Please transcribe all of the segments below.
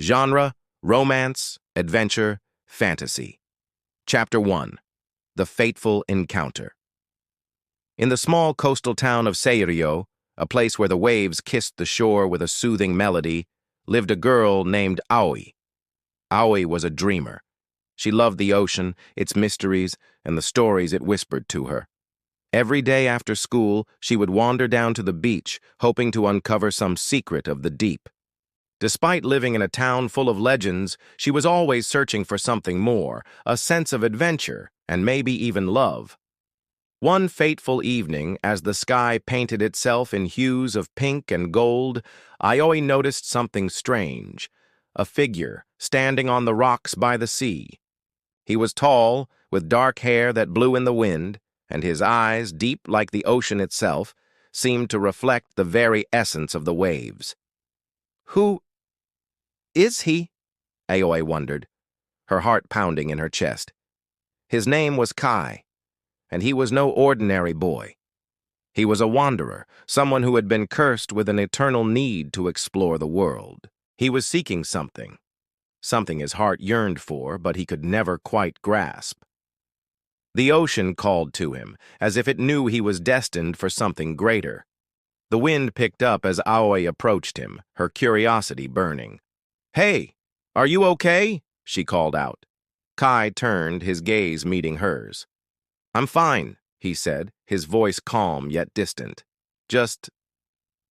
Genre: romance, adventure, fantasy. Chapter 1: The Fateful Encounter. In the small coastal town of Seirio, a place where the waves kissed the shore with a soothing melody, lived a girl named Aoi. Aoi was a dreamer. She loved the ocean, its mysteries, and the stories it whispered to her. Every day after school, she would wander down to the beach, hoping to uncover some secret of the deep. Despite living in a town full of legends, she was always searching for something more, a sense of adventure, and maybe even love. One fateful evening, as the sky painted itself in hues of pink and gold, Aoi noticed something strange: a figure standing on the rocks by the sea. He was tall, with dark hair that blew in the wind, and his eyes, deep like the ocean itself, seemed to reflect the very essence of the waves. "Who is he?" Aoi wondered, her heart pounding in her chest. His name was Kai, and he was no ordinary boy. He was a wanderer, someone who had been cursed with an eternal need to explore the world. He was seeking something his heart yearned for, but he could never quite grasp. The ocean called to him, as if it knew he was destined for something greater. The wind picked up as Aoi approached him, her curiosity burning. "Hey, are you okay?" she called out. Kai turned, his gaze meeting hers. "I'm fine," he said, his voice calm yet distant. "Just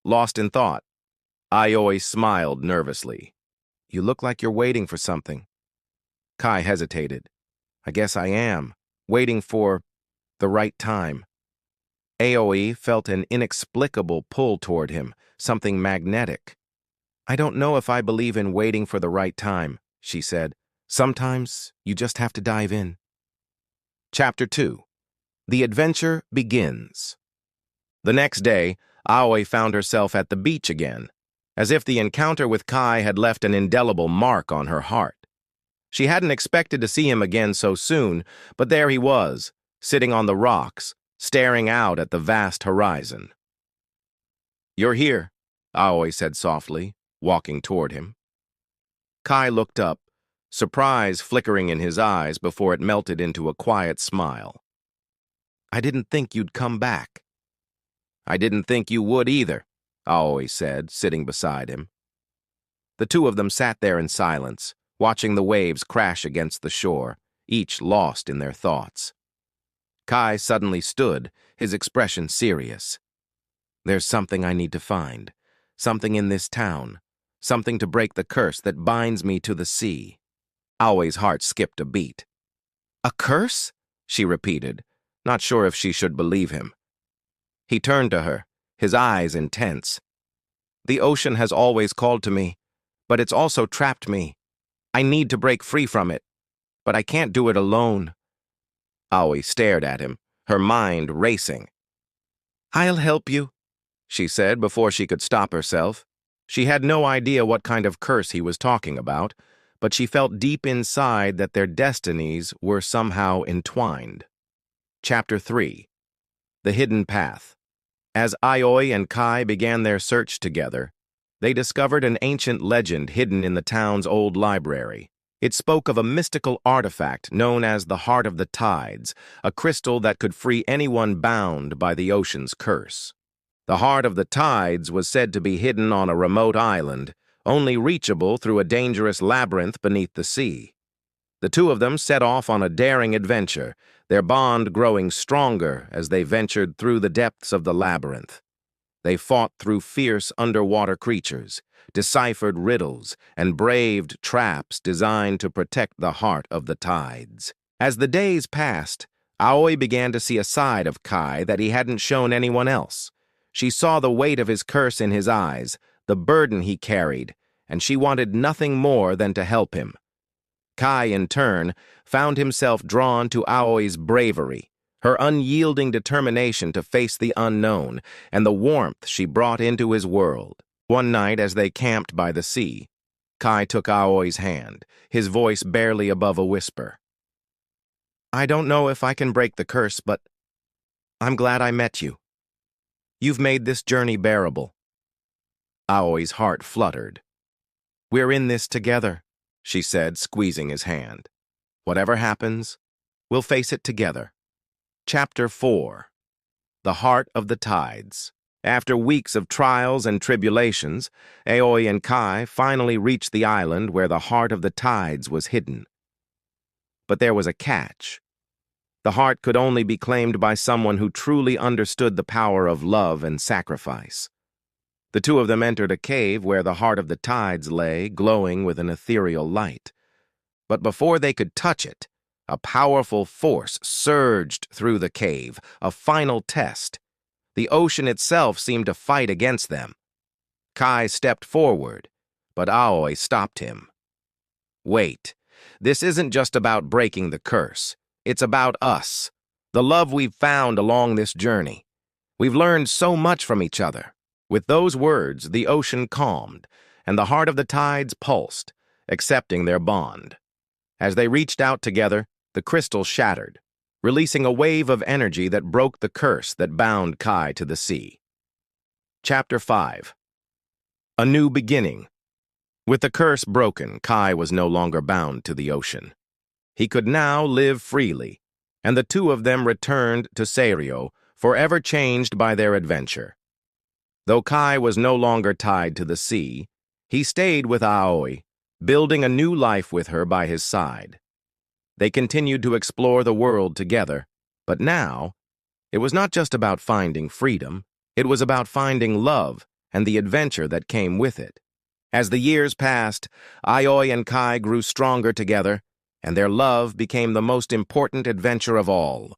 lost in thought." Aoi smiled nervously. "You look like you're waiting for something." Kai hesitated. "I guess I am, waiting for the right time." Aoi felt an inexplicable pull toward him, something magnetic. "I don't know if I believe in waiting for the right time," she said. "Sometimes you just have to dive in." Chapter 2: The Adventure Begins. The next day, Aoi found herself at the beach again, as if the encounter with Kai had left an indelible mark on her heart. She hadn't expected to see him again so soon, but there he was, sitting on the rocks, staring out at the vast horizon. "You're here," Aoi said softly, walking toward him. Kai looked up, surprise flickering in his eyes before it melted into a quiet smile. "I didn't think you'd come back." "I didn't think you would either," Aoi said, sitting beside him. The two of them sat there in silence, watching the waves crash against the shore, each lost in their thoughts. Kai suddenly stood, his expression serious. "There's something I need to find, something in this town, something to break the curse that binds me to the sea." Aoi's heart skipped a beat. "A curse?" she repeated, not sure if she should believe him. He turned to her, his eyes intense. "The ocean has always called to me, but it's also trapped me. I need to break free from it, but I can't do it alone." Aoi stared at him, her mind racing. "I'll help you," she said before she could stop herself. She had no idea what kind of curse he was talking about, but she felt deep inside that their destinies were somehow entwined. Chapter 3: The Hidden Path. As Aoi and Kai began their search together, they discovered an ancient legend hidden in the town's old library. It spoke of a mystical artifact known as the Heart of the Tides, a crystal that could free anyone bound by the ocean's curse. The Heart of the Tides was said to be hidden on a remote island, only reachable through a dangerous labyrinth beneath the sea. The two of them set off on a daring adventure, their bond growing stronger as they ventured through the depths of the labyrinth. They fought through fierce underwater creatures, deciphered riddles, and braved traps designed to protect the Heart of the Tides. As the days passed, Aoi began to see a side of Kai that he hadn't shown anyone else. She saw the weight of his curse in his eyes, the burden he carried, and she wanted nothing more than to help him. Kai, in turn, found himself drawn to Aoi's bravery, her unyielding determination to face the unknown, and the warmth she brought into his world. One night, as they camped by the sea, Kai took Aoi's hand, his voice barely above a whisper. "I don't know if I can break the curse, but I'm glad I met you. You've made this journey bearable." Aoi's heart fluttered. "We're in this together," she said, squeezing his hand. "Whatever happens, we'll face it together." Chapter 4. The Heart of the Tides. After weeks of trials and tribulations, Aoi and Kai finally reached the island where the Heart of the Tides was hidden. But there was a catch. The heart could only be claimed by someone who truly understood the power of love and sacrifice. The two of them entered a cave where the Heart of the Tides lay, glowing with an ethereal light. But before they could touch it, a powerful force surged through the cave, a final test. The ocean itself seemed to fight against them. Kai stepped forward, but Aoi stopped him. "Wait, this isn't just about breaking the curse. It's about us, the love we've found along this journey. We've learned so much from each other." With those words, the ocean calmed, and the Heart of the Tides pulsed, accepting their bond. As they reached out together, the crystal shattered, releasing a wave of energy that broke the curse that bound Kai to the sea. Chapter 5. A New Beginning. With the curse broken, Kai was no longer bound to the ocean. He could now live freely, and the two of them returned to Seirio, forever changed by their adventure. Though Kai was no longer tied to the sea, he stayed with Aoi, building a new life with her by his side. They continued to explore the world together, but now, it was not just about finding freedom, it was about finding love and the adventure that came with it. As the years passed, Aoi and Kai grew stronger together, and their love became the most important adventure of all.